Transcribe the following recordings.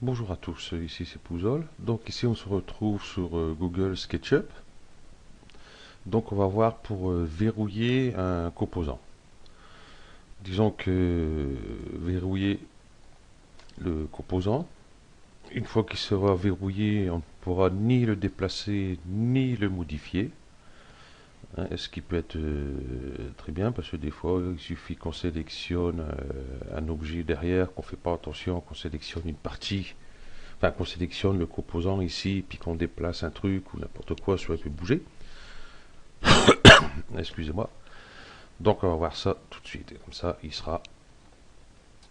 Bonjour à tous, ici c'est Pouzol. Donc ici on se retrouve sur Google SketchUp. Donc on va voir pour verrouiller un composant. Disons que verrouiller le composant, une fois qu'il sera verrouillé, on ne pourra ni le déplacer ni le modifier. Hein, ce qui peut être très bien parce que des fois il suffit qu'on sélectionne un objet derrière, qu'on ne fait pas attention, qu'on sélectionne une partie. Enfin, qu'on sélectionne le composant ici, puis qu'on déplace un truc ou n'importe quoi, soit il peut bouger. Excusez-moi. Donc on va voir ça tout de suite. Et comme ça, il sera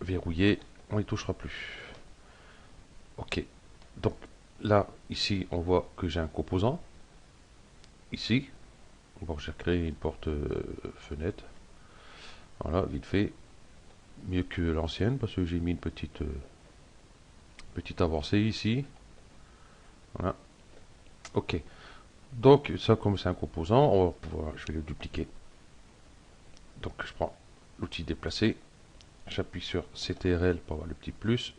verrouillé. On n'y touchera plus. Ok. Donc là, ici, on voit que j'ai un composant. Ici. Bon, j'ai créé une porte fenêtre. Voilà, vite fait. Mieux que l'ancienne parce que j'ai mis une petite avancée ici. Voilà. Ok. Donc ça, comme c'est un composant, on va pouvoir, je vais le dupliquer. Donc je prends l'outil déplacer. J'appuie sur CTRL pour avoir le petit plus.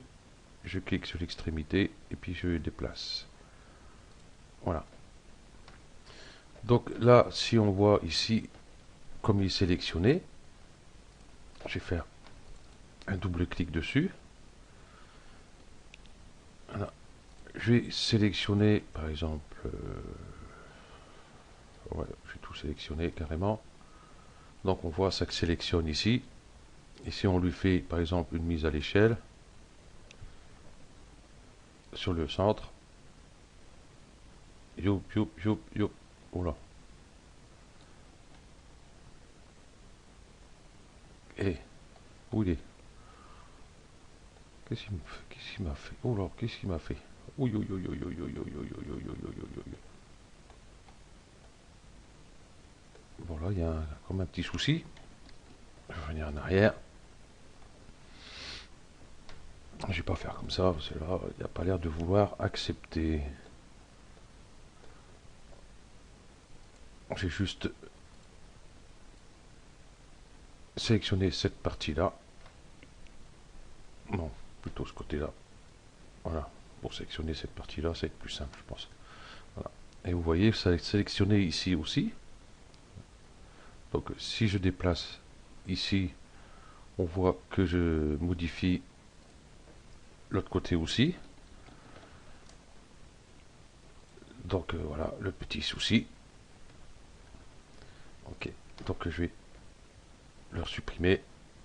Je clique sur l'extrémité et puis je déplace. Voilà. Donc là, si on voit ici, comme il est sélectionné, je vais faire un double clic dessus. Voilà. Je vais sélectionner, par exemple, ouais, je vais tout sélectionner carrément. Donc on voit ça que sélectionne ici. Et si on lui fait, par exemple, une mise à l'échelle sur le centre, youp, youp, youp, youp, oula. Et où il est? Qu'est-ce qu'il m'a fait? Oh là, qu'est-ce qu'il m'a fait? Oui, oui, oui, oui, oui, oui, oui, oui, oui, oui, oui, oui, oui, oui. Bon là, il y a comme un petit souci. Je vais revenir en arrière. Je vais pas faire comme ça, parce que là, il n'a pas l'air de vouloir accepter. J'ai juste sélectionné cette partie-là. Non, plutôt ce côté-là. Voilà. Pour sélectionner cette partie-là, ça va être plus simple, je pense. Voilà. Et vous voyez, ça est sélectionné ici aussi. Donc si je déplace ici, on voit que je modifie l'autre côté aussi. Donc voilà le petit souci. Ok, donc je vais le supprimer.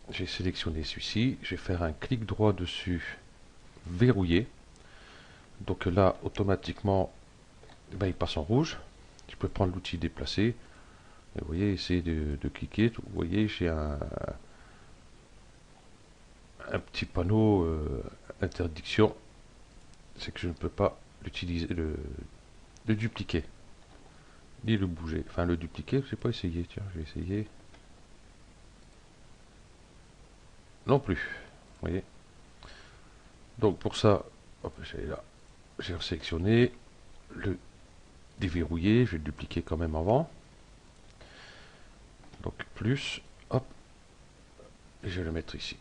J'ai sélectionné celui-ci. Je vais faire un clic droit dessus, verrouiller. Donc là, automatiquement, ben, il passe en rouge. Je peux prendre l'outil déplacer. Et vous voyez, essayer de cliquer. Vous voyez, j'ai un petit panneau interdiction. C'est que je ne peux pas l'utiliser, le dupliquer, ni le bouger. Enfin, le dupliquer, je n'ai pas essayé. Tiens, je vais essayer. Non plus. Vous voyez. Donc pour ça, hop, j'ai là, j'ai sélectionné le déverrouiller. Je vais le dupliquer quand même avant. Donc plus, hop, et je vais le mettre ici.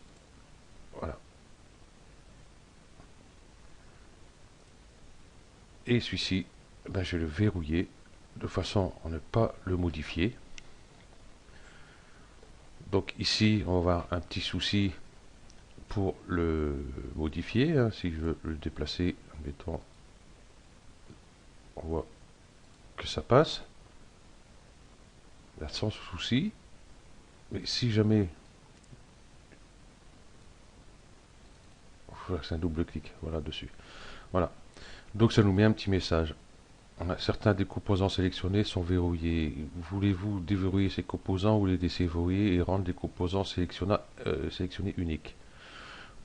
Voilà. Et celui-ci, ben, je vais le verrouiller de façon à ne pas le modifier. Donc ici, on va avoir un petit souci pour le modifier. Hein. Si je veux le déplacer, mettons, on voit que ça passe. Là, sans souci. Mais si jamais, c'est un double clic, voilà dessus. Voilà. Donc ça nous met un petit message. Certains des composants sélectionnés sont verrouillés. Voulez-vous déverrouiller ces composants ou les déverrouiller et rendre des composants sélectionnés uniques?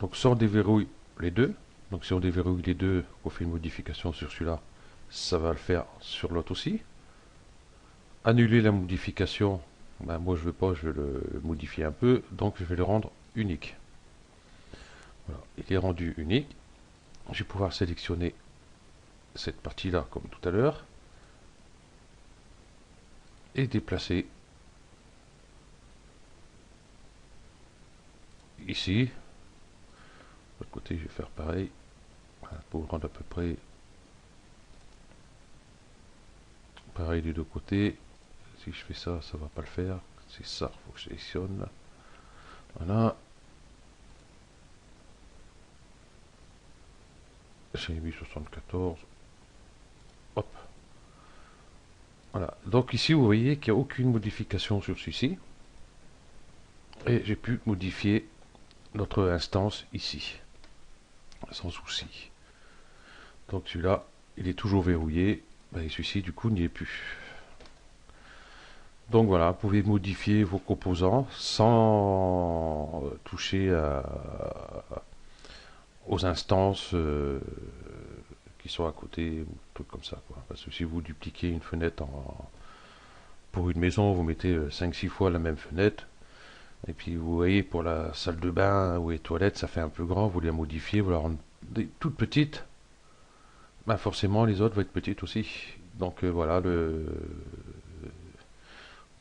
Donc si on déverrouille les deux, donc si on déverrouille les deux, on fait une modification sur celui-là, ça va le faire sur l'autre aussi. Annuler la modification, ben moi je veux pas, je vais le modifier un peu, donc je vais le rendre unique. Voilà, il est rendu unique. Je vais pouvoir sélectionner cette partie-là comme tout à l'heure et déplacer ici. De l'autre côté, je vais faire pareil. Voilà, pour le rendre à peu près pareil des deux côtés. Si je fais ça, ça va pas le faire. C'est ça, il faut que je sélectionne. Voilà. J'ai mis 74. Hop. Voilà. Donc ici, vous voyez qu'il n'y a aucune modification sur celui-ci. Et j'ai pu modifier notre instance ici. Sans souci. Donc celui-là, il est toujours verrouillé. Et celui-ci, du coup, n'y est plus. Donc voilà, vous pouvez modifier vos composants sans toucher aux instances qui sont à côté, ou trucs comme ça, quoi. Parce que si vous dupliquez une fenêtre pour une maison, vous mettez 5-6 fois la même fenêtre. Et puis vous voyez, pour la salle de bain ou les toilettes, ça fait un peu grand, vous les modifiez, vous la rendez toute petite, ben forcément les autres vont être petites aussi. Donc voilà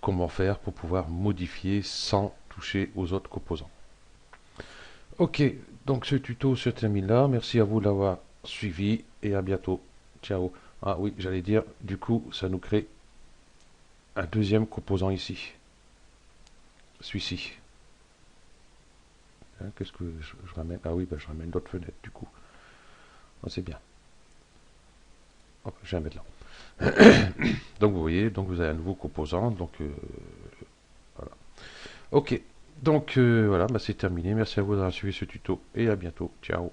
comment faire pour pouvoir modifier sans toucher aux autres composants. Ok, donc ce tuto se termine là. Merci à vous de l'avoir suivi et à bientôt. Ciao. Ah oui, j'allais dire, du coup, ça nous crée un deuxième composant ici. Celui-ci. Hein, qu'est-ce que je ramène? Ah oui, ben, je ramène d'autres fenêtres du coup. Ah, c'est bien. Hop, je vais la mettre là. Donc vous voyez, donc vous avez un nouveau composant. Donc voilà. Ok. Donc voilà, bah, c'est terminé. Merci à vous d'avoir suivi ce tuto et à bientôt. Ciao.